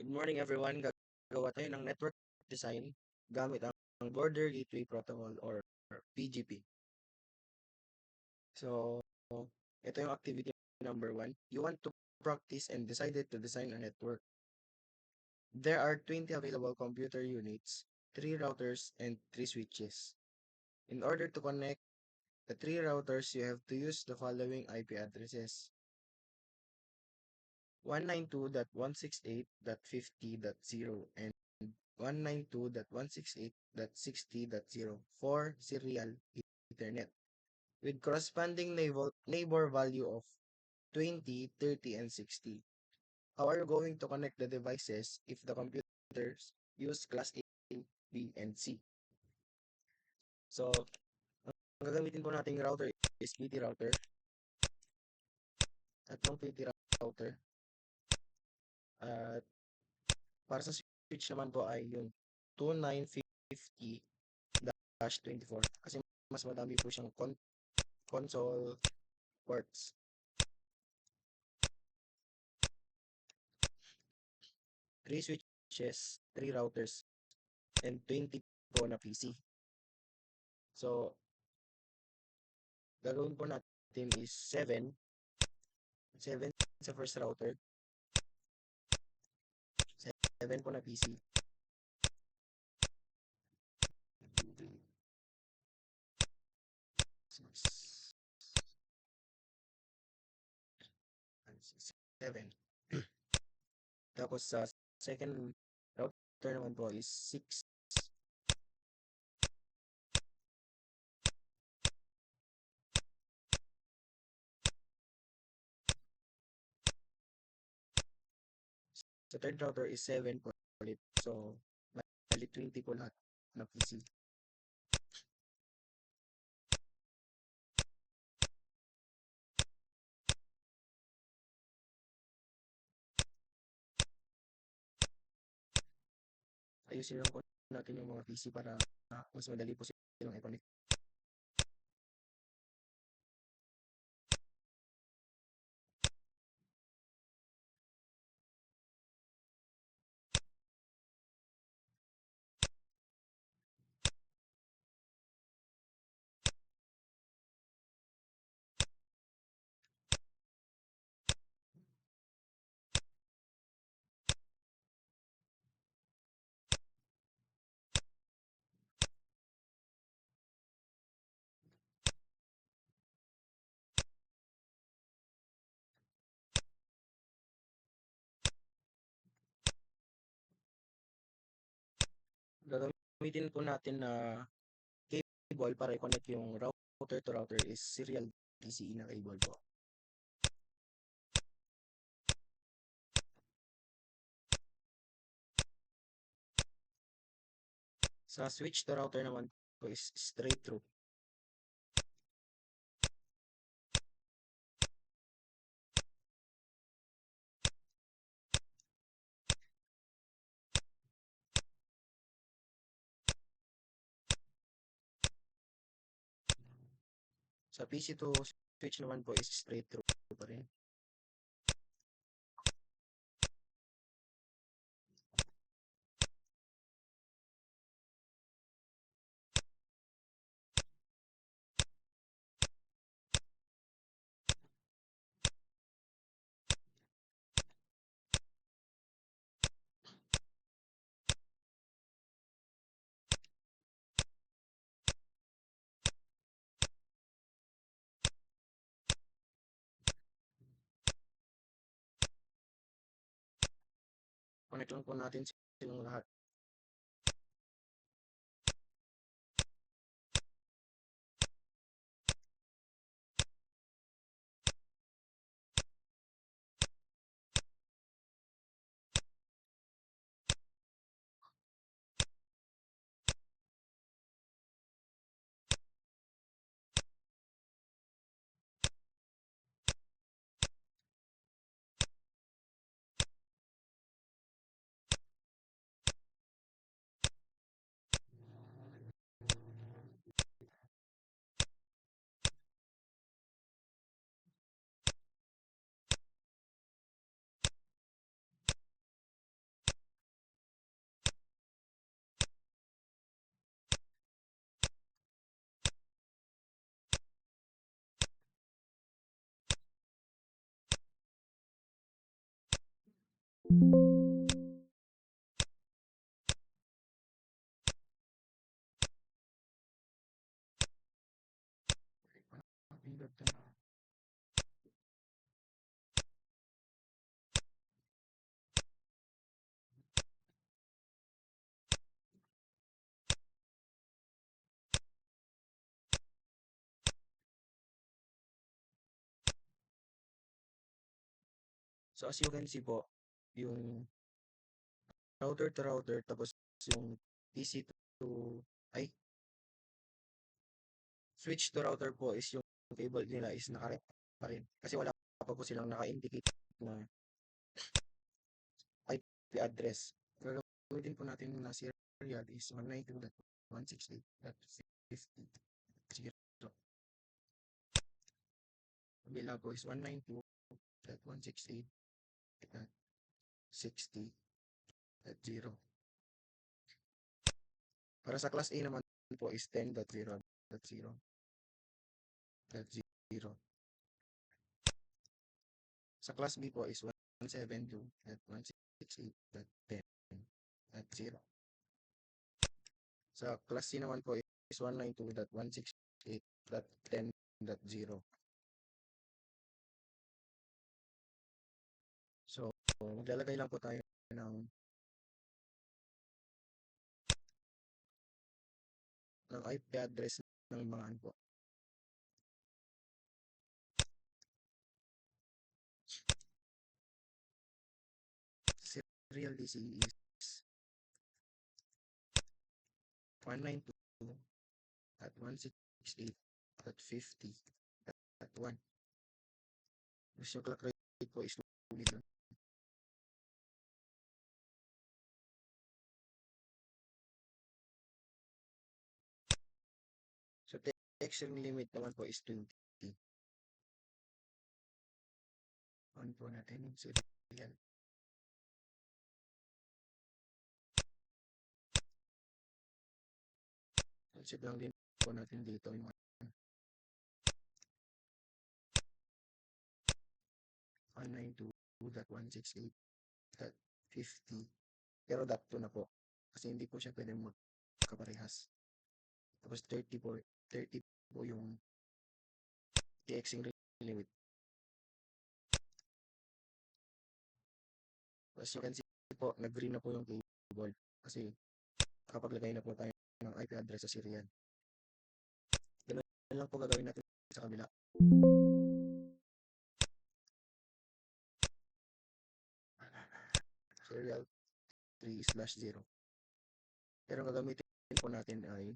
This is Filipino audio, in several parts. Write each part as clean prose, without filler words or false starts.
Good morning everyone. Gagawa tayo ng network design gamit ang Border Gateway Protocol or BGP. So, ito yung activity number 1. You want to practice and decided to design a network. There are 20 available computer units, 3 routers, and 3 switches. In order to connect the 3 routers, you have to use the following IP addresses: 192.168.50.0 and 192.168.60.0 for serial Ethernet with corresponding neighbor value of 20, 30, and 60. How are you going to connect the devices if the computers use class A, B, and C? So, ang gagamitin po nating router is PT router. At yung PT router, at para sa switch naman po ay yung 2950-24 kasi mas madami po siyang console ports. 3 switches, 3 routers, and 20 po na PC. So, gagawin po natin is 7 sa first router, 7 po na PC, 7. Tapos sa second router naman po is 6. Sa third router is 7 po ulit. So, bali 20 po lahat na PC. Ayusin lang po natin yung mga PC para mas madali po silang i-connect. Gagamitin po natin na cable para i-connect yung router to router is serial PCE na cable po. Sa switch to router naman po is straight through. Sa PC to switch naman po is straight through pa rin. Connect lang po natin silang lahat. So as you can see po, yung router to router tapos yung PC to ay switch to router po is yung cable nila is naka-rep pa rin kasi wala pa po silang naka-indicate na IP address. Gagamitin po natin na serial is 192.168.50.0. Kabila po is 192.168.60.0. Para sa class A naman po is 10.0.0.0. Sa class B po is 172.168.10.0. Sa class C naman po is 192.168.10.0. So, maglalagay lang po tayo ng IP address ng mga ano po. Serial DC is 192.168.50.1. Tapos yung clock rate po is 2 million. So, texturing limit naman po is 20. On po natin yung serial. Concept lang din po natin dito yung 192.168.50. Pero .2 na po. Kasi hindi po siya pwede magkaparehas. Tapos 30 po yung TXing limit. As you can see po, nag-green na po yung cable. Kasi nakapaglagay na po tayo ng IP address sa serial. Ganun lang po gagawin natin sa kabila. Serial 3/0. Pero ang gagamitin po natin ay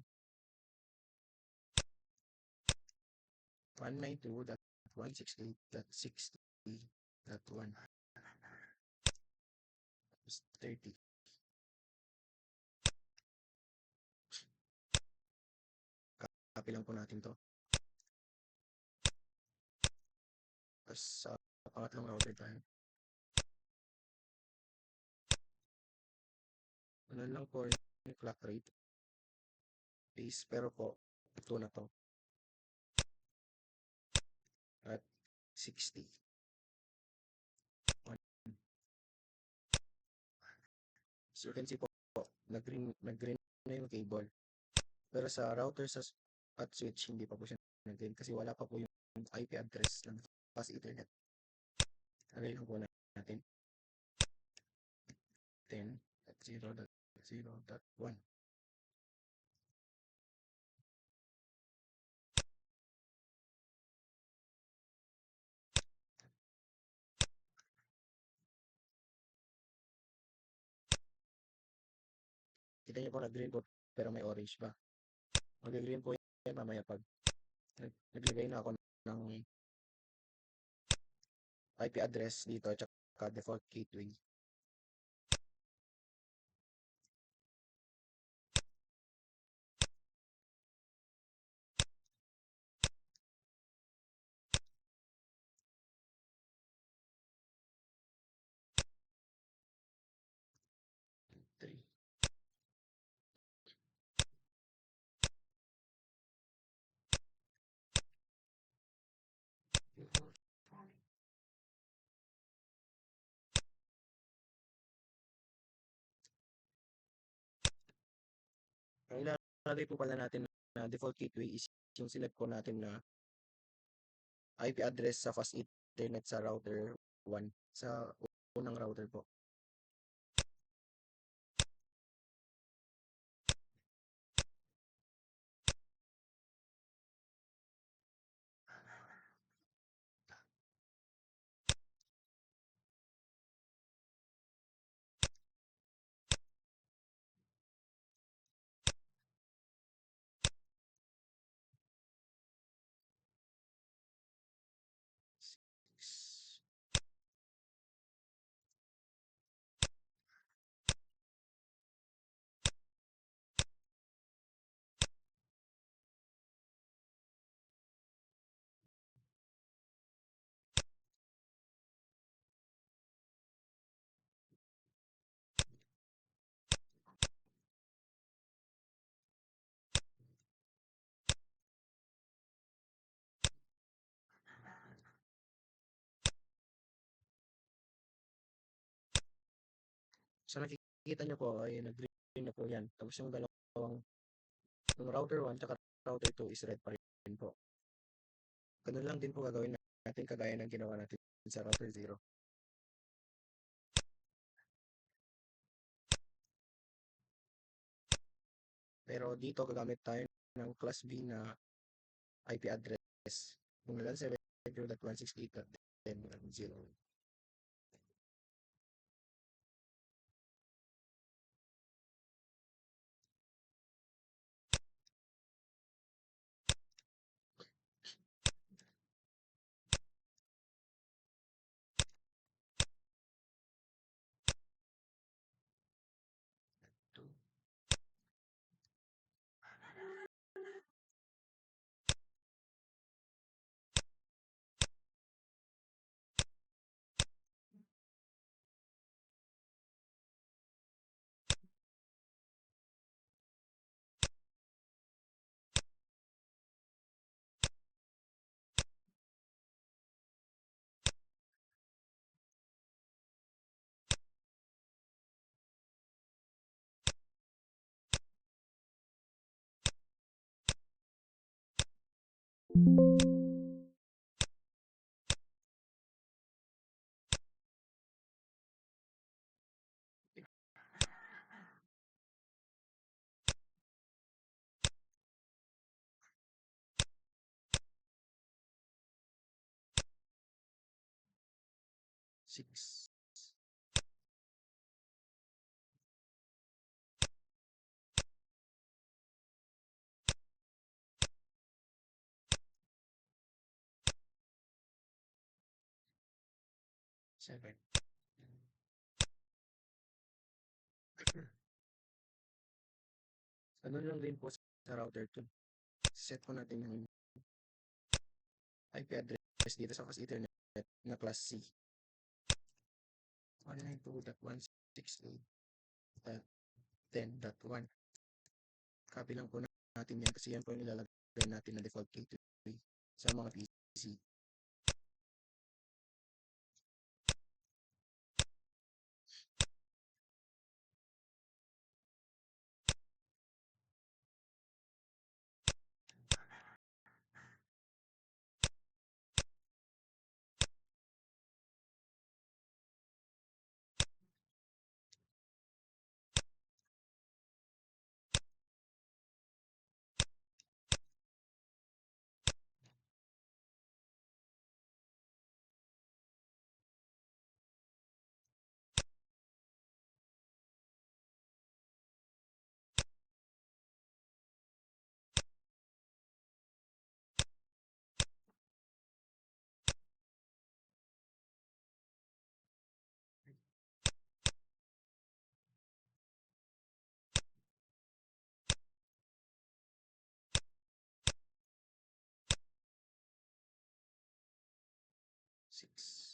192.168.60.1 tapos 30. Copy lang po natin to. Tapos sa pangatlong router tayo. Ano lang po yung clock rate. Base, pero po, ito na to. At 60. So you can see po, nag-green na yung cable. Pero sa router at switch, hindi pa po siya nag-green kasi wala pa po yung IP address ng fast ethernet. Lagay lang po natin 10.0.0.1. Kita niyo po nag-green po pero may orange pa. Mag-green po yan mamaya pag naglagay na ako ng IP address dito at saka default gateway. Ang ilalagay po pala natin na default gateway is yung select po natin na IP address sa fast Ethernet sa router 1 sa unang router po. So nakikita nyo po ay nag-green na po yan. Tapos yung dalawang yung router 1 at router 2 is red pa rin po. Ganun lang din po gagawin natin kagaya ng ginawa natin sa router 0. Pero dito gagamit tayo ng class B na IP address. Kung nalang 7.168.10.0. Six. Seven. Ano lang din po sa router 2. Set po natin yung IP address dito sa fast Ethernet na class C. 192.168.10.1. Copy lang po natin yan kasi yan po yung ilalagay natin na default gateway sa mga PC. Six.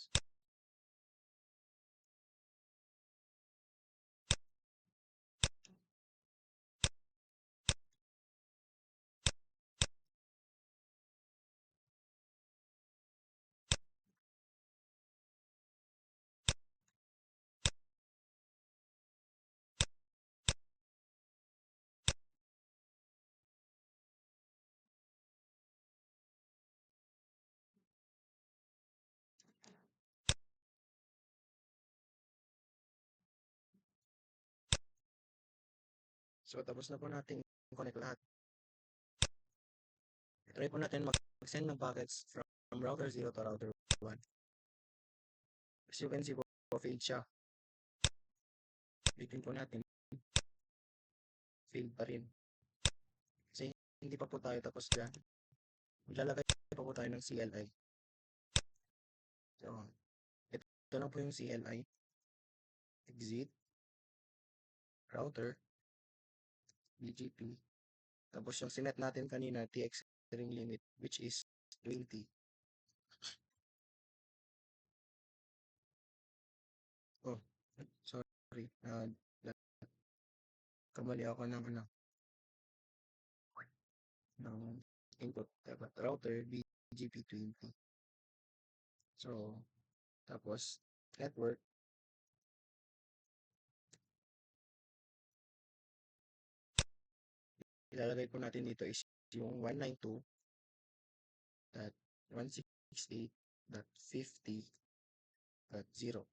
So, tapos na po natin connect lahat. Try po natin mag-send ng packets from router 0 to router 1. As you can see po, failed siya. Ulitin po natin. Failed pa rin. Kasi hindi pa po tayo tapos dyan. Maglalagay pa po tayo ng CLI. So, ito na po yung CLI. Exit. Router. BGP. Tapos yung sinet natin kanina, TX ring limit, which is 20. Oh, sorry. Kamali ako ng ng input. Dapat router BGP 20. So, tapos network. Ilalagay po natin dito is yung 192.168.50.0.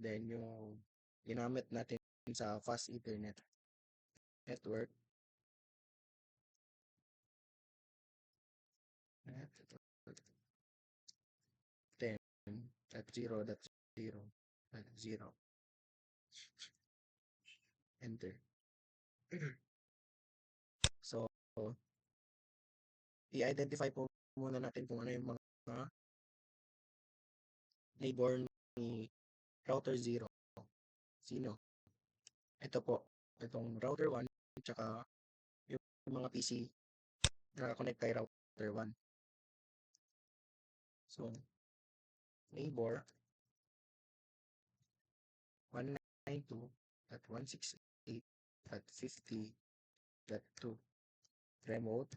Then yung ginamit natin sa fast ethernet network 10.0.0.0. Enter. So, i-identify po muna natin kung ano yung mga neighbor ni router 0. Sino? Ito po. Itong router 1 tsaka yung mga PC na connect kay router 1. So, neighbor 192.168.50.2 remote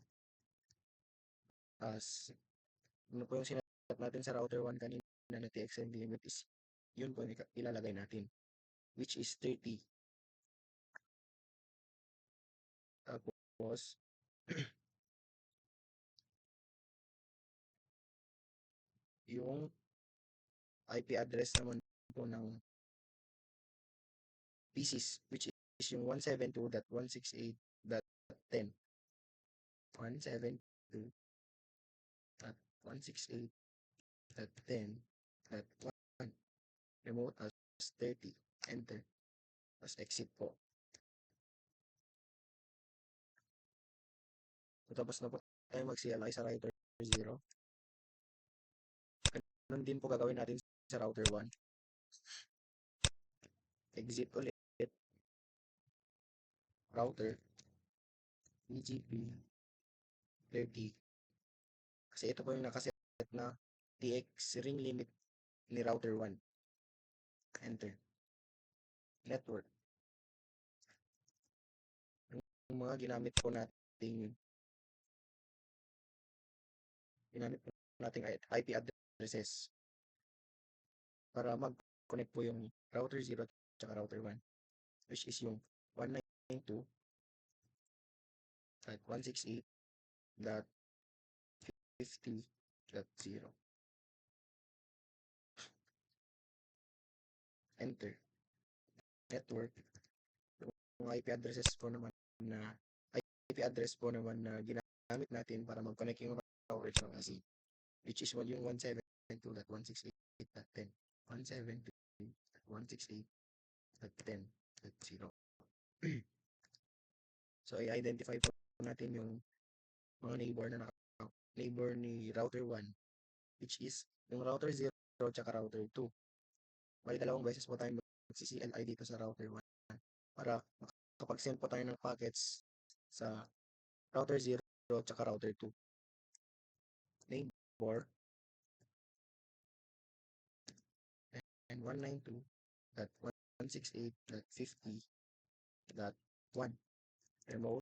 as ano po yung sinet natin sa router 1 kanina na TXN limit is yun po ilalagay natin, which is 30. Tapos yung IP address naman po ng PCs, which is yung 172.168.10. 172.168.10.1 remote as 30. Enter. Tapos exit po. So, tapos na po tayo mag-CLI sa router 0. Ganun din po gagawin natin sa router 1. Exit ulit. Router BGP 30. Kasi ito po yung nakaset na TX ring limit ni router 1. Enter. Network. Yung mga ginamit po nating IP addresses para mag-connect po yung router 0 at router 1, which is yung 192.168.50.0. Enter. Network. Yung IP addresses po naman na IP address po naman na ginamit natin para mag-connect yung router ng AC, which is yung 172.168.10. 172.168.10.0. So, i-identify po natin yung mga neighbor ni router 1, which is yung router 0 at router 2. Bali, dalawang beses po tayo mag-CLI dito sa router 1 para makapag-send po tayo ng packets sa router 0 at router 2. Neighbor and 192.168.50.1 remote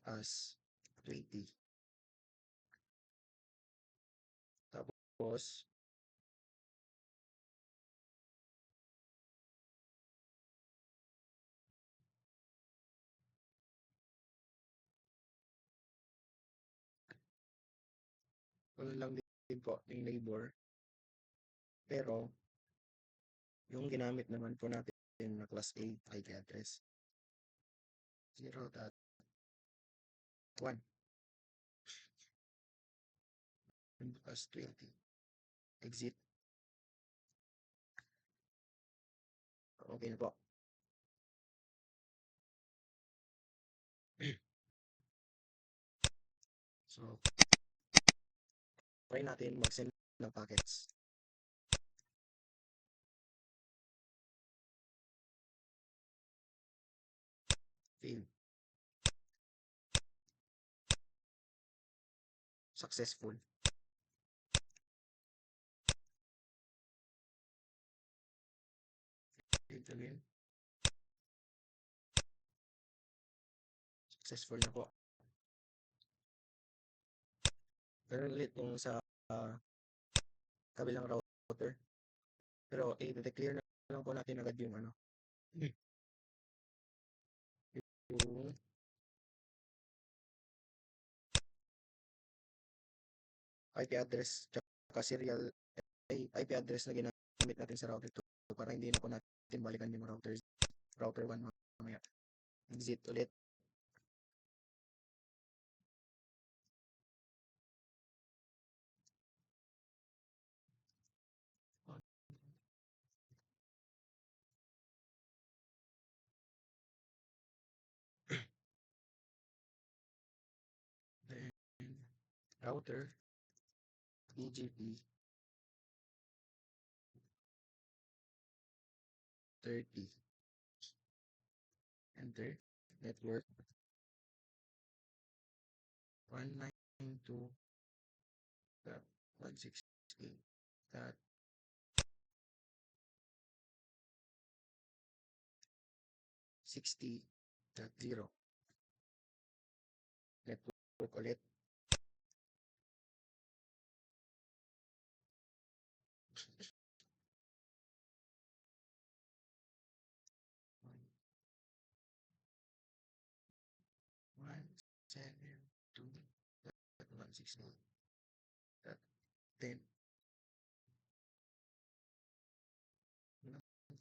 as 20. Tapos lang din po yung neighbor, pero Yung ginamit naman po natin na class A IP address 0.1 plus 20 exit. Okay na po. So, try natin mag-send ng packets. Fail. Successful. Fail again. Successful na po. Pero ulit yung sa kabilang router. Pero i-declare na lang po natin agad yung yung IP address tsaka serial IP address na ginamit natin sa router 2 para hindi na po natin balikan yung router 1 mamaya. Exit ulit. Then router BGP 30 enter network 192.168.60.0 network ulit 172.168.10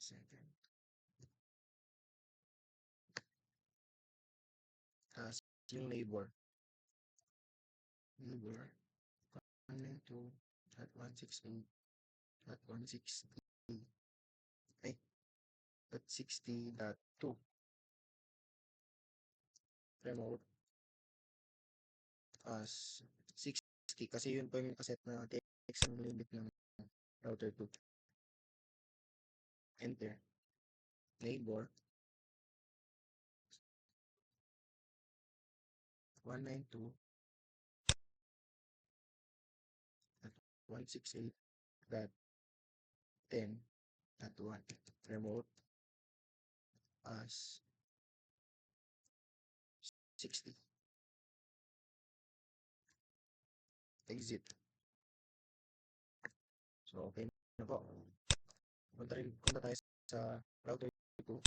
second. Tapos yung neighbor 192.168.160 ay .60.2 remote as 60 kasi yun po yung kaset na TX ang limit ng router 2. Enter. Neighbor 192.168.10.1 remote as 60 exit. So okay na po. Punta tayo sa router 2.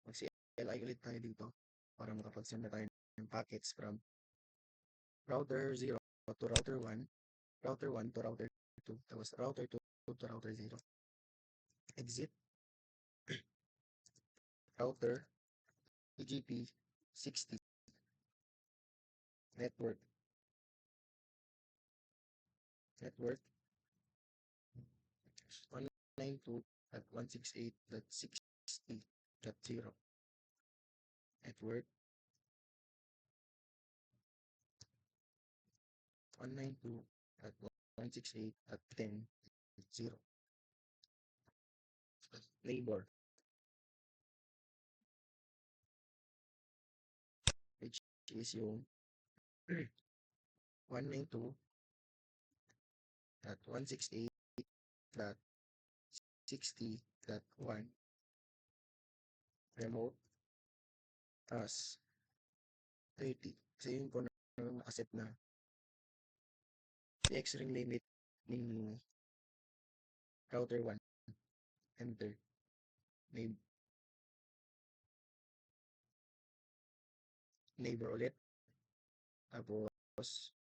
Mag-CLI ulit tayo dito para makapag-send na tayo ng packets from router 0 to router 1, router 1 to router 2, tapos router 2 to router 0. Exit. Router BGP 60 network 192.168.60.0 network 192.168.10.0 neighbor which is yung 192.168.60.1 remote as 30 kasi yun po na nakaset na TX ring limit ni router 1. Enter. Neighbor ulit. Tapos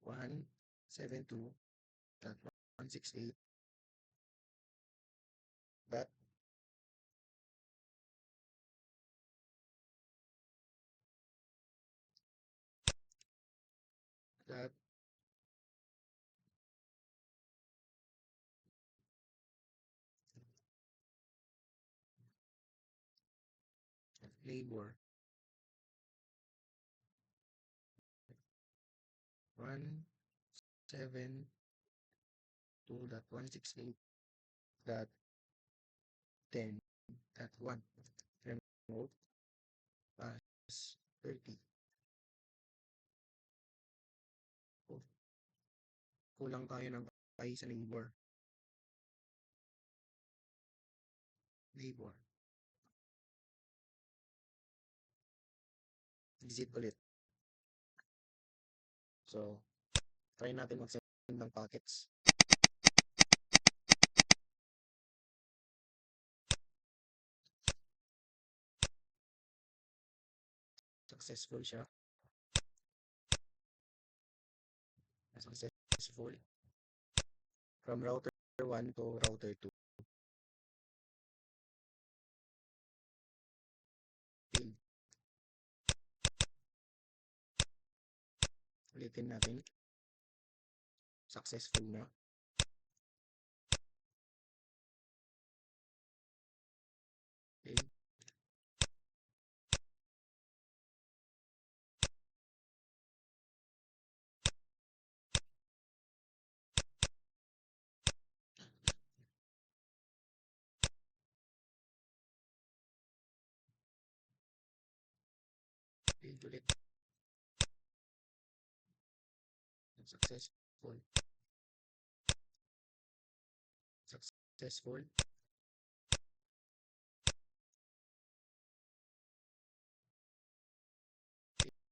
172.168 dot dot labor 172.168 dot 10.1 remote plus 30. Oh, kulang tayo ng pay sa labor. Visit ulit. So, try natin mag-send ng packets. Successful siya. Successful. From router 1 to router 2. Failed. Ulitin natin. Successful na. Failed. Failed ulit. Successful. Successful.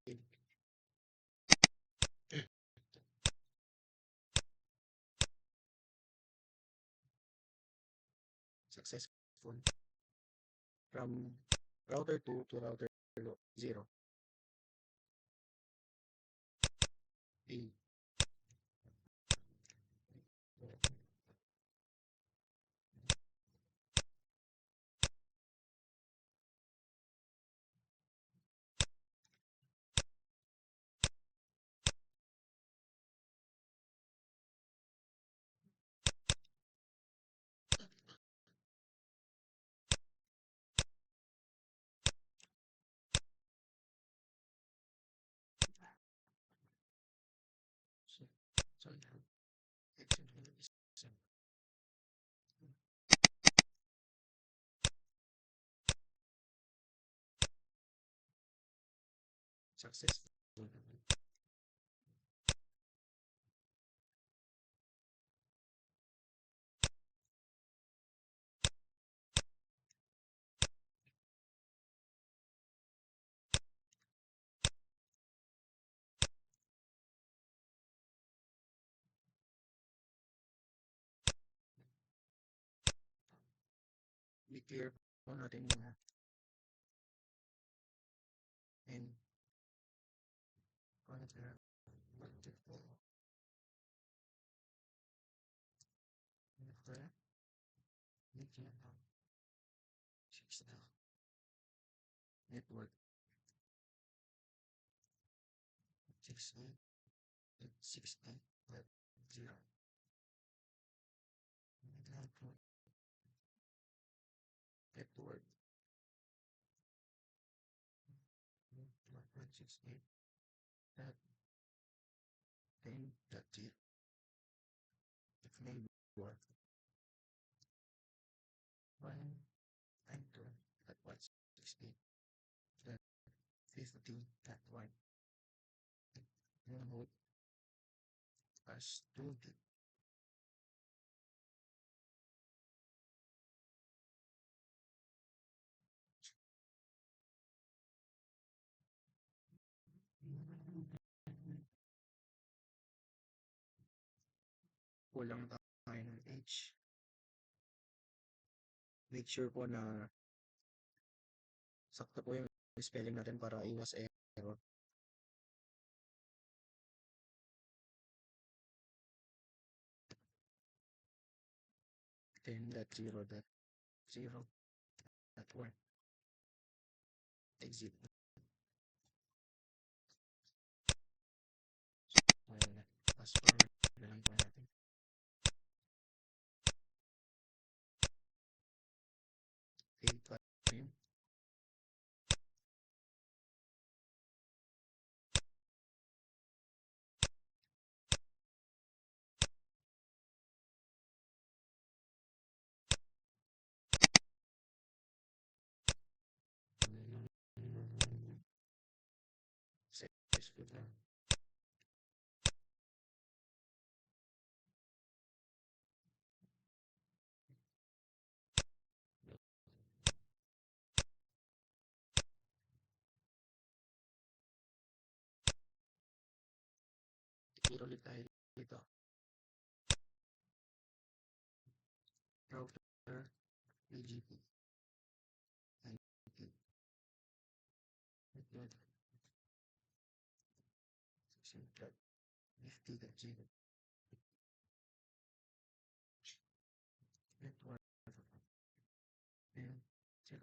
Failed. Successful. From router 2 to router 0. Failed. Successful. I-clear po natin muna. And connector. Network 68.0. Network 1.68 dot 10.0. If neighbor 192 at 168 dot 15.1 remote plus 20. Kulang tayo ng H. Make sure po na sakto po yung spelling natin para iwas error. Then that 0 dot 0, network, exit. Ayun na. Fast forward na lang po natin. Fade to frame. Successful na. Tira ulit tayo dito. Router, BGP, IP, network, simple, FT.0, network, and 0,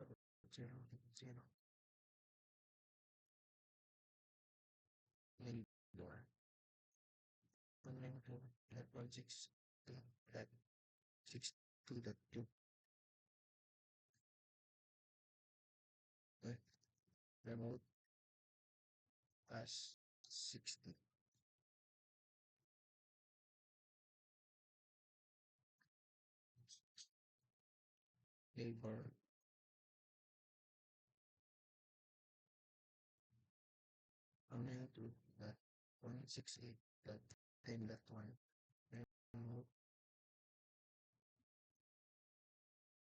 0, 0, main door, 192, network 6, that 62.2, remote, pass 60, neighbor, 192, that 168, that 10.1, remote,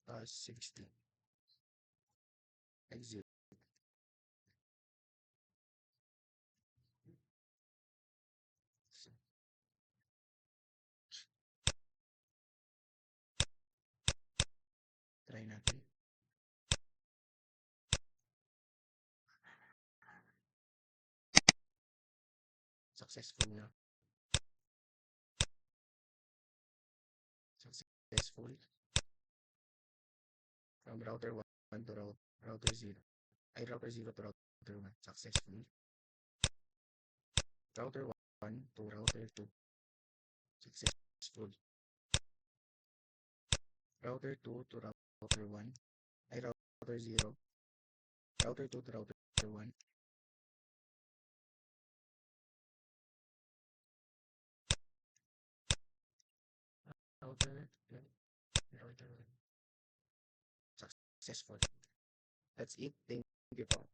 pass 60, exit. Try natin. Successful na. Successful. From router 1 to router 0. Ay, router 0 to router 1. Successful. Router 1 to router 2. Successful. Router 2 to router 1. Ay, router 0. Router 2 to router 1. Router 2 router 1. Successful. That's it. Thank you po.